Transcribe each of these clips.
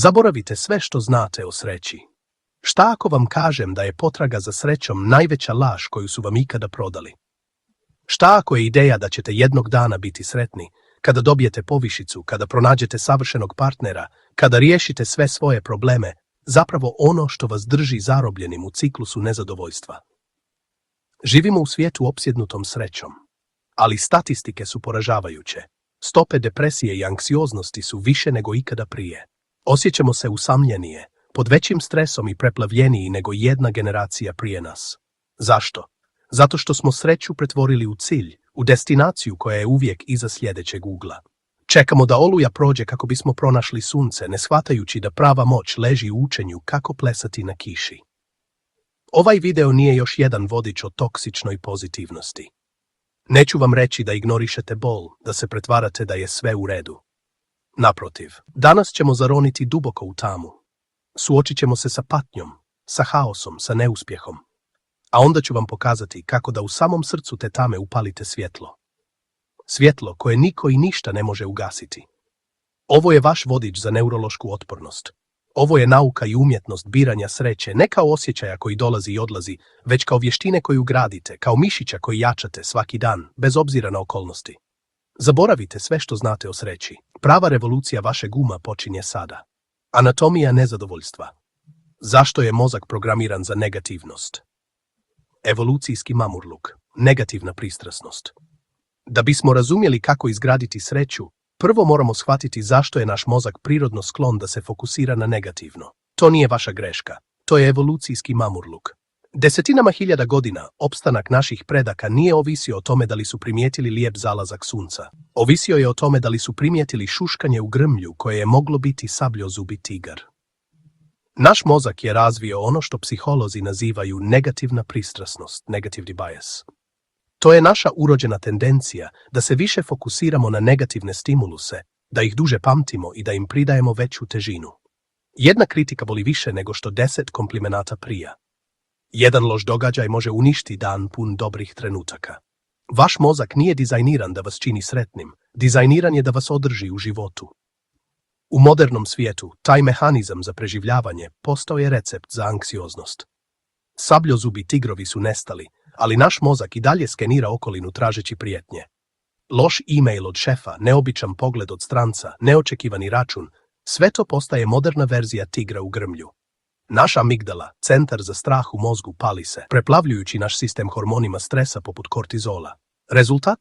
Zaboravite sve što znate o sreći. Šta ako vam kažem da je potraga za srećom najveća laž koju su vam ikada prodali? Šta ako je ideja da ćete jednog dana biti sretni, kada dobijete povišicu, kada pronađete savršenog partnera, kada riješite sve svoje probleme, zapravo ono što vas drži zarobljenim u ciklusu nezadovoljstva? Živimo u svijetu opsjednutom srećom, ali statistike su poražavajuće. Stope depresije i anksioznosti su više nego ikada prije. Osjećamo se usamljenije, pod većim stresom i preplavljeniji nego jedna generacija prije nas. Zašto? Zato što smo sreću pretvorili u cilj, u destinaciju koja je uvijek iza sljedećeg ugla. Čekamo da oluja prođe kako bismo pronašli sunce, ne shvatajući da prava moć leži u učenju kako plesati na kiši. Ovaj video nije još jedan vodič o toksičnoj pozitivnosti. Neću vam reći da ignorišete bol, da se pretvarate da je sve u redu. Naprotiv, danas ćemo zaroniti duboko u tamu. Suočit ćemo se sa patnjom, sa haosom, sa neuspjehom. A onda ću vam pokazati kako da u samom srcu te tame upalite svjetlo. Svjetlo koje niko i ništa ne može ugasiti. Ovo je vaš vodič za neurološku otpornost. Ovo je nauka i umjetnost biranja sreće, ne kao osjećaja koji dolazi i odlazi, već kao vještine koju gradite, kao mišića koji jačate svaki dan, bez obzira na okolnosti. Zaboravite sve što znate o sreći. Prava revolucija vašeg uma počinje sada. Anatomija nezadovoljstva. Zašto je mozak programiran za negativnost? Evolucijski mamurluk. Negativna pristrasnost. Da bismo razumjeli kako izgraditi sreću, prvo moramo shvatiti zašto je naš mozak prirodno sklon da se fokusira na negativno. To nije vaša greška. To je evolucijski mamurluk. Desetinama hiljada godina opstanak naših predaka nije ovisio o tome da li su primijetili lijep zalazak sunca. Ovisio je o tome da li su primijetili šuškanje u grmlju koje je moglo biti sabljozubi tigar. Naš mozak je razvio ono što psiholozi nazivaju negativna pristrasnost, negativni bias. To je naša urođena tendencija da se više fokusiramo na negativne stimuluse, da ih duže pamtimo i da im pridajemo veću težinu. Jedna kritika boli više nego što 10 komplimenata prija. Jedan loš događaj može uništiti dan pun dobrih trenutaka. Vaš mozak nije dizajniran da vas čini sretnim, dizajniran je da vas održi u životu. U modernom svijetu, taj mehanizam za preživljavanje postao je recept za anksioznost. Sabljozubi tigrovi su nestali, ali naš mozak i dalje skenira okolinu tražeći prijetnje. Loš e-mail od šefa, neobičan pogled od stranca, neočekivani račun, sve to postaje moderna verzija tigra u grmlju. Naša amigdala, centar za strah u mozgu, pali se, preplavljujući naš sistem hormonima stresa poput kortizola. Rezultat?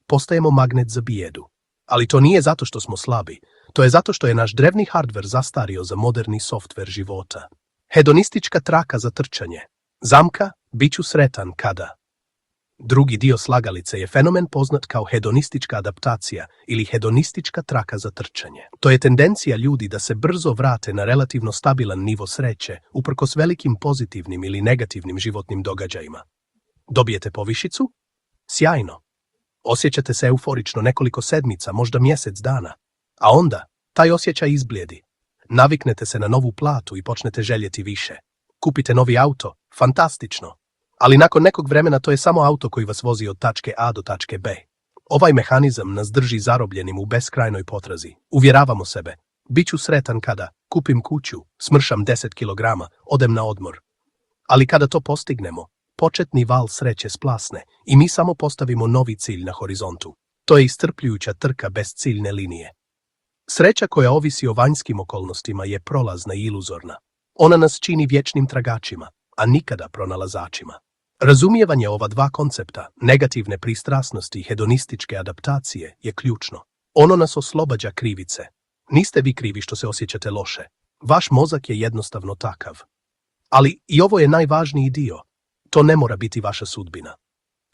Postajemo magnet za bijedu. Ali to nije zato što smo slabi, to je zato što je naš drevni hardver zastario za moderni softver života. Hedonistička traka za trčanje. Zamka, bit ću sretan kada. Drugi dio slagalice je fenomen poznat kao hedonistička adaptacija ili hedonistička traka za trčanje. To je tendencija ljudi da se brzo vrate na relativno stabilan nivo sreće, uprkos velikim pozitivnim ili negativnim životnim događajima. Dobijete povišicu? Sjajno. Osjećate se euforično nekoliko sedmica, možda mjesec dana. A onda, taj osjećaj izblijedi. Naviknete se na novu platu i počnete željeti više. Kupite novi auto, fantastično. Ali nakon nekog vremena to je samo auto koji vas vozi od tačke A do tačke B. Ovaj mehanizam nas drži zarobljenim u beskrajnoj potrazi. Uvjeravamo sebe, bit ću sretan kada kupim kuću, smršam 10 kilograma, odem na odmor. Ali kada to postignemo, početni val sreće splasne i mi samo postavimo novi cilj na horizontu. To je iscrpljujuća trka bez ciljne linije. Sreća koja ovisi o vanjskim okolnostima je prolazna i iluzorna. Ona nas čini vječnim tragačima, a nikada pronalazačima. Razumijevanje ova dva koncepta, negativne pristrasnosti i hedonističke adaptacije, je ključno. Ono nas oslobađa krivice. Niste vi krivi što se osjećate loše. Vaš mozak je jednostavno takav. Ali i ovo je najvažniji dio. To ne mora biti vaša sudbina.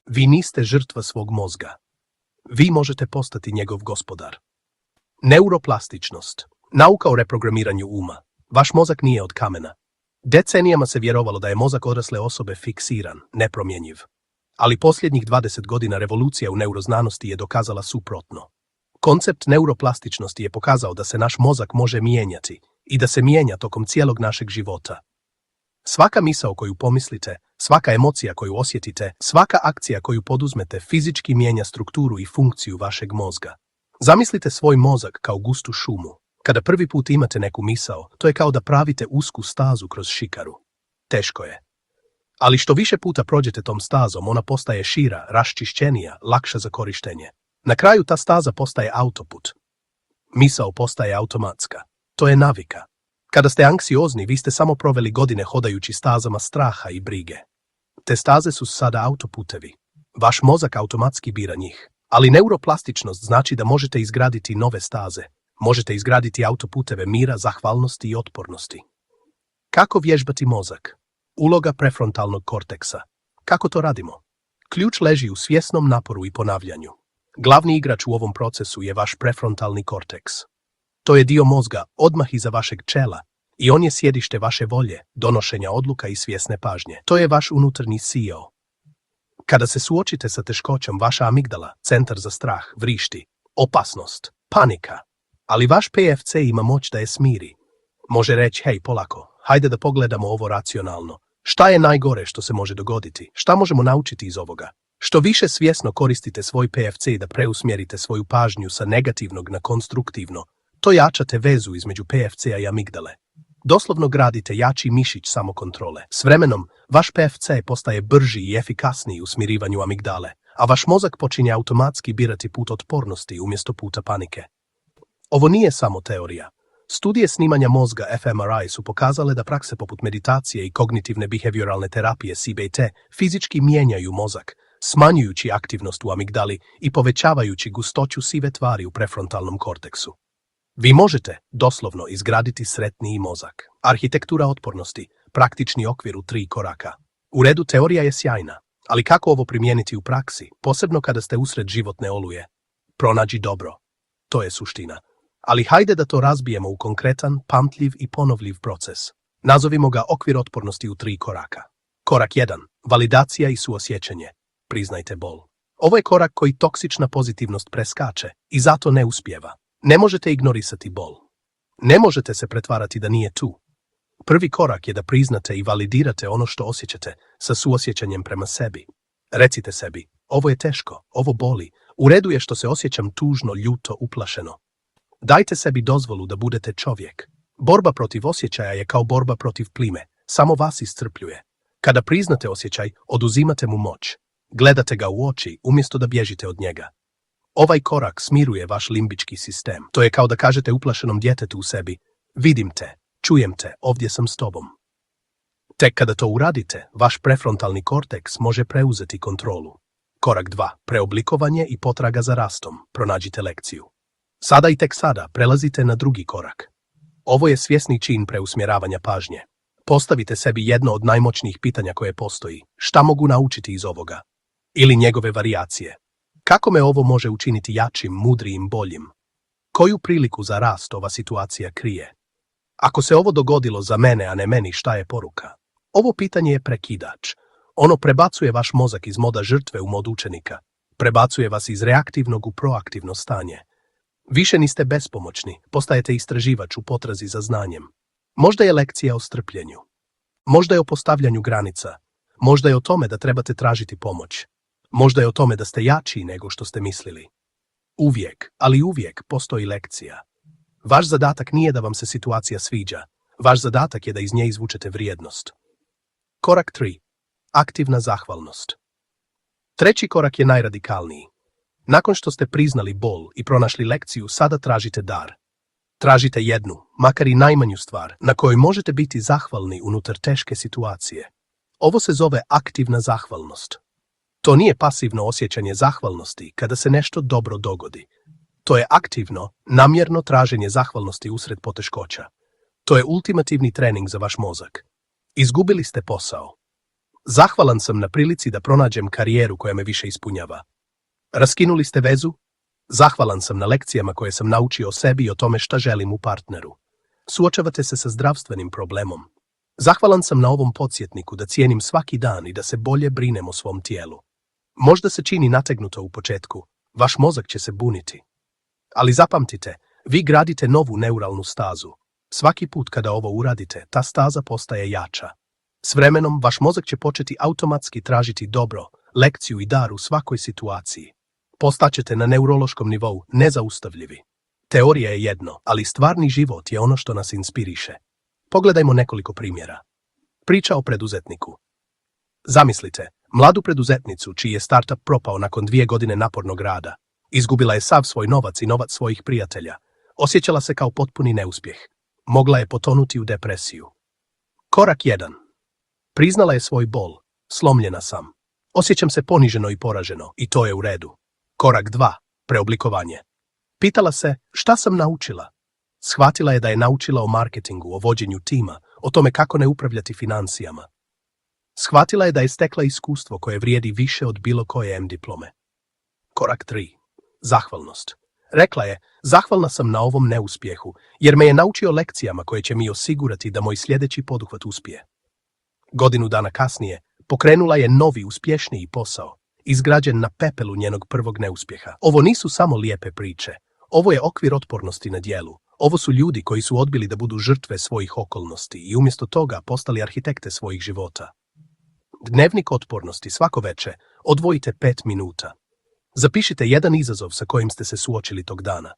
Vi niste žrtva svog mozga. Vi možete postati njegov gospodar. Neuroplastičnost. Nauka o reprogramiranju uma. Vaš mozak nije od kamena. Decenijama se vjerovalo da je mozak odrasle osobe fiksiran, nepromjenjiv. Ali posljednjih 20 godina revolucija u neuroznanosti je dokazala suprotno. Koncept neuroplastičnosti je pokazao da se naš mozak može mijenjati i da se mijenja tokom cijelog našeg života. Svaka misao koju pomislite, svaka emocija koju osjetite, svaka akcija koju poduzmete fizički mijenja strukturu i funkciju vašeg mozga. Zamislite svoj mozak kao gustu šumu. Kada prvi put imate neku misao, to je kao da pravite usku stazu kroz šikaru. Teško je. Ali što više puta prođete tom stazom, ona postaje šira, raščišćenija, lakša za korištenje. Na kraju ta staza postaje autoput. Misao postaje automatska. To je navika. Kada ste anksiozni, vi ste samo proveli godine hodajući stazama straha i brige. Te staze su sada autoputevi. Vaš mozak automatski bira njih. Ali neuroplastičnost znači da možete izgraditi nove staze. Možete izgraditi autoputeve mira, zahvalnosti i otpornosti. Kako vježbati mozak? Uloga prefrontalnog korteksa. Kako to radimo? Ključ leži u svjesnom naporu i ponavljanju. Glavni igrač u ovom procesu je vaš prefrontalni korteks. To je dio mozga odmah iza vašeg čela i on je sjedište vaše volje, donošenja odluka i svjesne pažnje. To je vaš unutarnji CEO. Kada se suočite sa teškoćom, vaša amigdala, centar za strah, vrišti. Opasnost, panika. Ali vaš PFC ima moć da je smiri. Može reći, hej, polako, hajde da pogledamo ovo racionalno. Šta je najgore što se može dogoditi? Šta možemo naučiti iz ovoga? Što više svjesno koristite svoj PFC da preusmjerite svoju pažnju sa negativnog na konstruktivno, to jačate vezu između PFC-a i amigdale. Doslovno gradite jači mišić samokontrole. S vremenom, vaš PFC postaje brži i efikasniji u smirivanju amigdale, a vaš mozak počinje automatski birati put otpornosti umjesto puta panike. Ovo nije samo teorija. Studije snimanja mozga fMRI su pokazale da prakse poput meditacije i kognitivne behavioralne terapije CBT fizički mijenjaju mozak, smanjujući aktivnost u amigdali i povećavajući gustoću sive tvari u prefrontalnom korteksu. Vi možete, doslovno, izgraditi sretniji mozak. Arhitektura otpornosti, praktični okvir u 3 koraka. U redu, teorija je sjajna, ali kako ovo primijeniti u praksi, posebno kada ste usred životne oluje? Pronađi dobro. To je suština. Ali hajde da to razbijemo u konkretan, pamtljiv i ponovljiv proces. Nazovimo ga okvir otpornosti u 3 koraka. Korak 1. Validacija i suosjećanje. Priznajte bol. Ovo je korak koji toksična pozitivnost preskače i zato ne uspijeva. Ne možete ignorisati bol. Ne možete se pretvarati da nije tu. Prvi korak je da priznate i validirate ono što osjećate sa suosjećanjem prema sebi. Recite sebi, ovo je teško, ovo boli, u redu je što se osjećam tužno, ljuto, uplašeno. Dajte sebi dozvolu da budete čovjek. Borba protiv osjećaja je kao borba protiv plime, samo vas iscrpljuje. Kada priznate osjećaj, oduzimate mu moć. Gledate ga u oči umjesto da bježite od njega. Ovaj korak smiruje vaš limbički sistem. To je kao da kažete uplašenom djetetu u sebi, vidim te, čujem te, ovdje sam s tobom. Tek kada to uradite, vaš prefrontalni korteks može preuzeti kontrolu. Korak 2. Preoblikovanje i potraga za rastom. Pronađite lekciju. Sada i tek sada prelazite na drugi korak. Ovo je svjesni čin preusmjeravanja pažnje. Postavite sebi jedno od najmoćnijih pitanja koje postoji. Šta mogu naučiti iz ovoga? Ili njegove varijacije. Kako me ovo može učiniti jačim, mudrijim, boljim? Koju priliku za rast ova situacija krije? Ako se ovo dogodilo za mene, a ne meni, šta je poruka? Ovo pitanje je prekidač. Ono prebacuje vaš mozak iz moda žrtve u mod učenika. Prebacuje vas iz reaktivnog u proaktivno stanje. Više niste bespomoćni, postajete istraživač u potrazi za znanjem. Možda je lekcija o strpljenju. Možda je o postavljanju granica. Možda je o tome da trebate tražiti pomoć. Možda je o tome da ste jači nego što ste mislili. Uvijek, ali uvijek postoji lekcija. Vaš zadatak nije da vam se situacija sviđa. Vaš zadatak je da iz nje izvučete vrijednost. Korak 3. Aktivna zahvalnost. Treći korak je najradikalniji. Nakon što ste priznali bol i pronašli lekciju, sada tražite dar. Tražite jednu, makar i najmanju stvar, na kojoj možete biti zahvalni unutar teške situacije. Ovo se zove aktivna zahvalnost. To nije pasivno osjećanje zahvalnosti kada se nešto dobro dogodi. To je aktivno, namjerno traženje zahvalnosti usred poteškoća. To je ultimativni trening za vaš mozak. Izgubili ste posao. Zahvalan sam na prilici da pronađem karijeru koja me više ispunjava. Raskinuli ste vezu? Zahvalan sam na lekcijama koje sam naučio o sebi i o tome šta želim u partneru. Suočavate se sa zdravstvenim problemom. Zahvalan sam na ovom podsjetniku da cijenim svaki dan i da se bolje brinem o svom tijelu. Možda se čini nategnuto u početku, vaš mozak će se buniti. Ali zapamtite, vi gradite novu neuralnu stazu. Svaki put kada ovo uradite, ta staza postaje jača. S vremenom, vaš mozak će početi automatski tražiti dobro, lekciju i dar u svakoj situaciji. Postaćete na neurološkom nivou nezaustavljivi. Teorija je jedno, ali stvarni život je ono što nas inspiriše. Pogledajmo nekoliko primjera. Priča o preduzetniku. Zamislite, mladu preduzetnicu čiji je startup propao nakon 2 godine napornog rada. Izgubila je sav svoj novac i novac svojih prijatelja. Osjećala se kao potpuni neuspjeh. Mogla je potonuti u depresiju. Korak 1. Priznala je svoj bol. Slomljena sam. Osjećam se poniženo i poraženo i to je u redu. Korak 2. Preoblikovanje. Pitala se šta sam naučila. Shvatila je da je naučila o marketingu, o vođenju tima, o tome kako ne upravljati financijama. Shvatila je da je stekla iskustvo koje vrijedi više od bilo koje diplome. Korak 3. Zahvalnost. Rekla je, zahvalna sam na ovom neuspjehu, jer me je naučio lekcijama koje će mi osigurati da moj sljedeći poduhvat uspije. Godinu dana kasnije, pokrenula je novi, uspješniji posao, izgrađen na pepelu njenog prvog neuspjeha. Ovo nisu samo lijepe priče. Ovo je okvir otpornosti na djelu. Ovo su ljudi koji su odbili da budu žrtve svojih okolnosti i umjesto toga postali arhitekte svojih života. Dnevnik otpornosti svako večer odvojite 5 minuta. Zapišite jedan izazov sa kojim ste se suočili tog dana.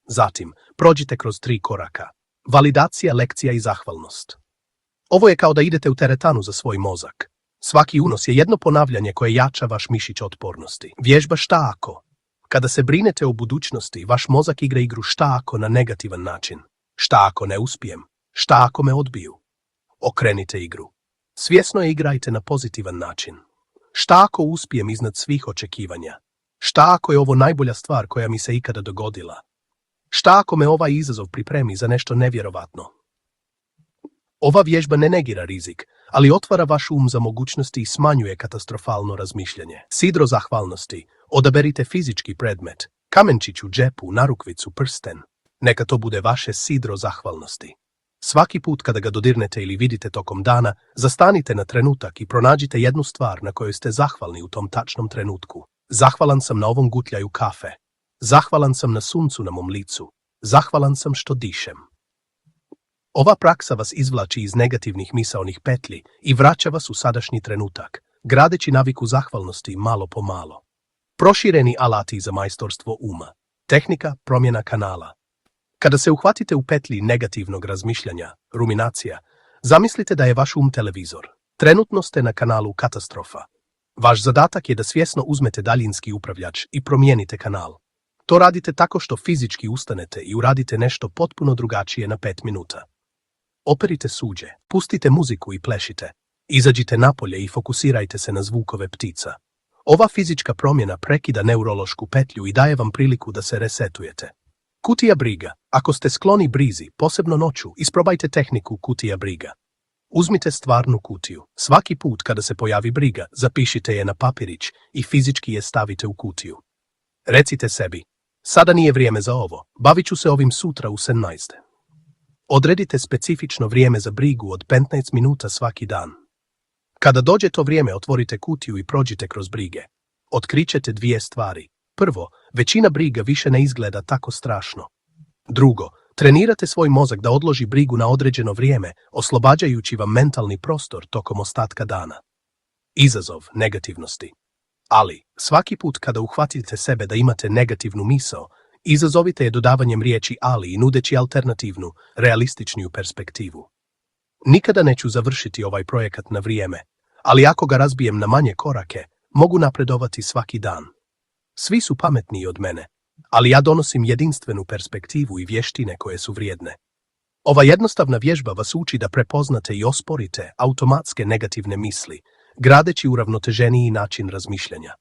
Zatim, prođite kroz 3 koraka. Validacija, lekcija i zahvalnost. Ovo je kao da idete u teretanu za svoj mozak. Svaki unos je jedno ponavljanje koje jača vaš mišić otpornosti. Vježba šta ako. Kada se brinete o budućnosti, vaš mozak igra igru šta ako na negativan način. Šta ako ne uspijem? Šta ako me odbiju? Okrenite igru. Svjesno je igrajte na pozitivan način. Šta ako uspijem iznad svih očekivanja? Šta ako je ovo najbolja stvar koja mi se ikada dogodila? Šta ako me ovaj izazov pripremi za nešto nevjerovatno? Ova vježba ne negira rizik, ali otvara vaš um za mogućnosti i smanjuje katastrofalno razmišljanje. Sidro zahvalnosti. Odaberite fizički predmet, kamenčić u džepu, narukvicu, prsten. Neka to bude vaše sidro zahvalnosti. Svaki put kada ga dodirnete ili vidite tokom dana, zastanite na trenutak i pronađite jednu stvar na kojoj ste zahvalni u tom tačnom trenutku. Zahvalan sam na ovom gutljaju kafe. Zahvalan sam na suncu na mom licu. Zahvalan sam što dišem. Ova praksa vas izvlači iz negativnih misaonih petlji i vraća vas u sadašnji trenutak, gradeći naviku zahvalnosti malo po malo. Prošireni alati za majstorstvo uma. Tehnika promjena kanala. Kada se uhvatite u petlji negativnog razmišljanja, ruminacija, zamislite da je vaš um televizor. Trenutno ste na kanalu katastrofa. Vaš zadatak je da svjesno uzmete daljinski upravljač i promijenite kanal. To radite tako što fizički ustanete i uradite nešto potpuno drugačije na 5 minuta. Operite suđe, pustite muziku i plešite. Izađite napolje i fokusirajte se na zvukove ptica. Ova fizička promjena prekida neurološku petlju i daje vam priliku da se resetujete. Kutija briga. Ako ste skloni brizi, posebno noću, isprobajte tehniku kutija briga. Uzmite stvarnu kutiju. Svaki put kada se pojavi briga, zapišite je na papirić i fizički je stavite u kutiju. Recite sebi, sada nije vrijeme za ovo, bavit ću se ovim sutra u 17. Odredite specifično vrijeme za brigu od 15 minuta svaki dan. Kada dođe to vrijeme, otvorite kutiju i prođite kroz brige. Otkrićete 2 stvari. Prvo, većina briga više ne izgleda tako strašno. Drugo, trenirate svoj mozak da odloži brigu na određeno vrijeme, oslobađajući vam mentalni prostor tokom ostatka dana. Izazov negativnosti. Ali, svaki put kada uhvatite sebe da imate negativnu misao, izazovite je dodavanjem riječi ali i nudeći alternativnu, realističniju perspektivu. Nikada neću završiti ovaj projekat na vrijeme, ali ako ga razbijem na manje korake, mogu napredovati svaki dan. Svi su pametniji od mene, ali ja donosim jedinstvenu perspektivu i vještine koje su vrijedne. Ova jednostavna vježba vas uči da prepoznate i osporite automatske negativne misli, gradeći uravnoteženiji način razmišljanja.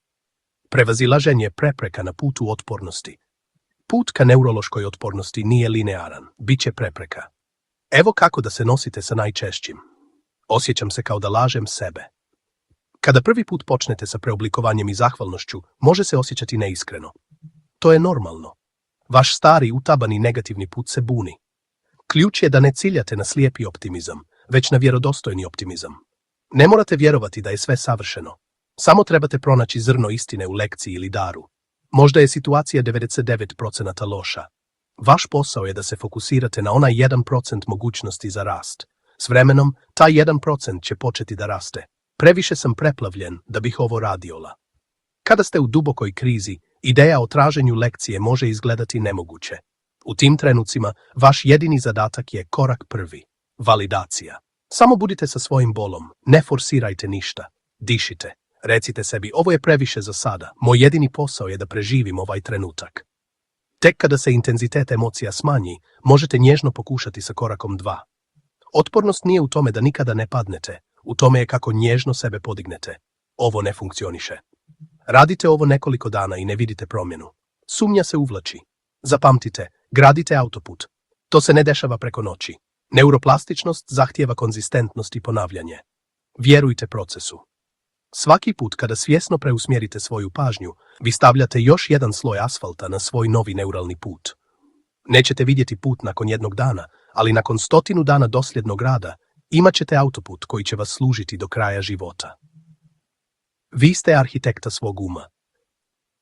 Prevazilaženje prepreka na putu otpornosti. Put ka neurološkoj otpornosti nije linearan, bit će prepreka. Evo kako da se nosite sa najčešćim. Osjećam se kao da lažem sebe. Kada prvi put počnete sa preoblikovanjem i zahvalnošću, može se osjećati neiskreno. To je normalno. Vaš stari utabani negativni put se buni. Ključ je da ne ciljate na slijepi optimizam, već na vjerodostojni optimizam. Ne morate vjerovati da je sve savršeno. Samo trebate pronaći zrno istine u lekciji ili daru. Možda je situacija 99% loša. Vaš posao je da se fokusirate na onaj 1% mogućnosti za rast. S vremenom, taj 1% će početi da raste. Previše sam preplavljen da bih ovo radiola. Kada ste u dubokoj krizi, ideja o traženju lekcije može izgledati nemoguće. U tim trenucima vaš jedini zadatak je korak prvi, validacija. Samo budite sa svojim bolom, ne forsirajte ništa, dišite, recite sebi ovo je previše za sada, moj jedini posao je da preživim ovaj trenutak. Tek kada se intenzitet emocija smanji, možete nježno pokušati sa korakom 2. Otpornost nije u tome da nikada ne padnete, u tome je kako nježno sebe podignete. Ovo ne funkcioniše. Radite ovo nekoliko dana i ne vidite promjenu. Sumnja se uvlači. Zapamtite, gradite autoput. To se ne dešava preko noći. Neuroplastičnost zahtijeva konzistentnost i ponavljanje. Vjerujte procesu. Svaki put kada svjesno preusmjerite svoju pažnju, vi stavljate još jedan sloj asfalta na svoj novi neuralni put. Nećete vidjeti put nakon jednog dana, ali nakon 100 dana dosljednog rada imat ćete autoput koji će vas služiti do kraja života. Vi ste arhitekta svog uma.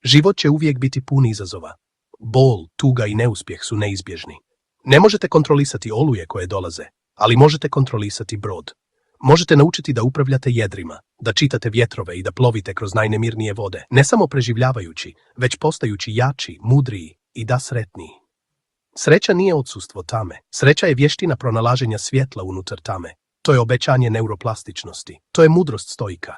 Život će uvijek biti pun izazova. Bol, tuga i neuspjeh su neizbježni. Ne možete kontrolisati oluje koje dolaze, ali možete kontrolisati brod. Možete naučiti da upravljate jedrima, da čitate vjetrove i da plovite kroz najnemirnije vode, ne samo preživljavajući, već postajući jači, mudriji i da sretniji. Sreća nije odsustvo tame. Sreća je vještina pronalaženja svjetla unutar tame. To je obećanje neuroplastičnosti. To je mudrost stoika.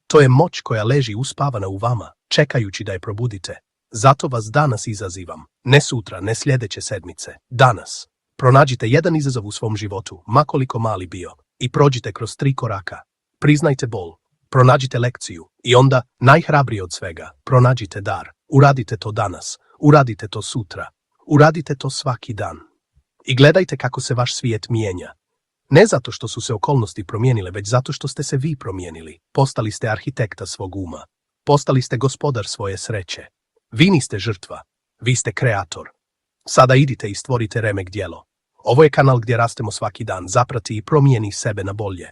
To je moć koja leži uspavana u vama, čekajući da je probudite. Zato vas danas izazivam. Ne sutra, ne sljedeće sedmice. Danas. Pronađite jedan izazov u svom životu, ma koliko mali bio, i prođite kroz 3 koraka. Priznajte bol, pronađite lekciju i onda, najhrabrije od svega, pronađite dar. Uradite to danas, uradite to sutra, uradite to svaki dan. I gledajte kako se vaš svijet mijenja. Ne zato što su se okolnosti promijenile, već zato što ste se vi promijenili. Postali ste arhitekta svog uma. Postali ste gospodar svoje sreće. Vi niste žrtva, vi ste kreator. Sada idite i stvorite remek djelo. Ovo je kanal gdje rastemo svaki dan, zaprati i promijeni sebe na bolje.